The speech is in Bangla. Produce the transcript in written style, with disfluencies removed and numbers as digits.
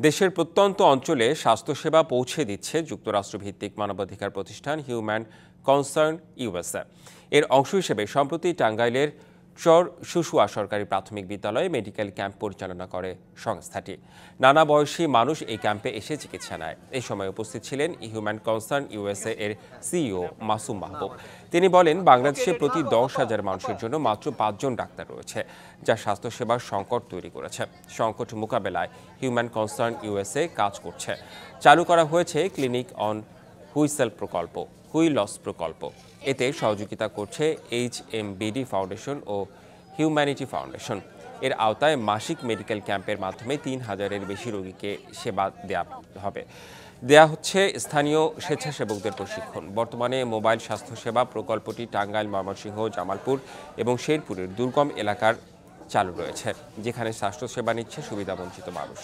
দেশের প্রত্যন্ত অঞ্চলে স্বাস্থ্যসেবা পৌঁছে দিচ্ছে যুক্তরাষ্ট্রভিত্তিক মানবাধিকার প্রতিষ্ঠান হিউম্যান কনসার্ন ইউএসএ। এর অংশ হিসেবে সম্প্রতি টাঙ্গাইলের চর শুশুয়া সরকারি প্রাথমিক বিদ্যালয়ে মেডিকেল ক্যাম্প পরিচালনা করে সংস্থাটি। নানা বয়সী মানুষ এই ক্যাম্পে এসে চিকিৎসা নেয়। এই সময় উপস্থিত ছিলেন হিউম্যান কনসার্ন ইউএসএ এর সিইও মাসুম মাহবুব। তিনি বলেন, বাংলাদেশে প্রতি 10,000 মানুষের জন্য মাত্র 5 জন ডাক্তার রয়েছে, যা স্বাস্থ্যসেবার সংকট তৈরি করেছে। সংকট মোকাবেলায় হিউম্যান কনসার্ন ইউএসএ কাজ করছে। চালু করা হয়েছে ক্লিনিক অন হুইসেল প্রকল্প, হুইলস প্রকল্প। এতে সহযোগিতা করছে HMBD ফাউন্ডেশন ও হিউম্যানিটি ফাউন্ডেশন। এর আওতায় মাসিক মেডিকেল ক্যাম্পের মাধ্যমে 3,000-এর বেশি রোগীকে সেবা দেয়া হচ্ছে স্থানীয় স্বেচ্ছাসেবকদের প্রশিক্ষণ। বর্তমানে মোবাইল স্বাস্থ্যসেবা প্রকল্পটি টাঙ্গাইল, ময়মনসিংহ, জামালপুর এবং শেরপুরের দুর্গম এলাকার চালু রয়েছে, যেখানে স্বাস্থ্যসেবা নিচ্ছে সুবিধাবঞ্চিত মানুষ।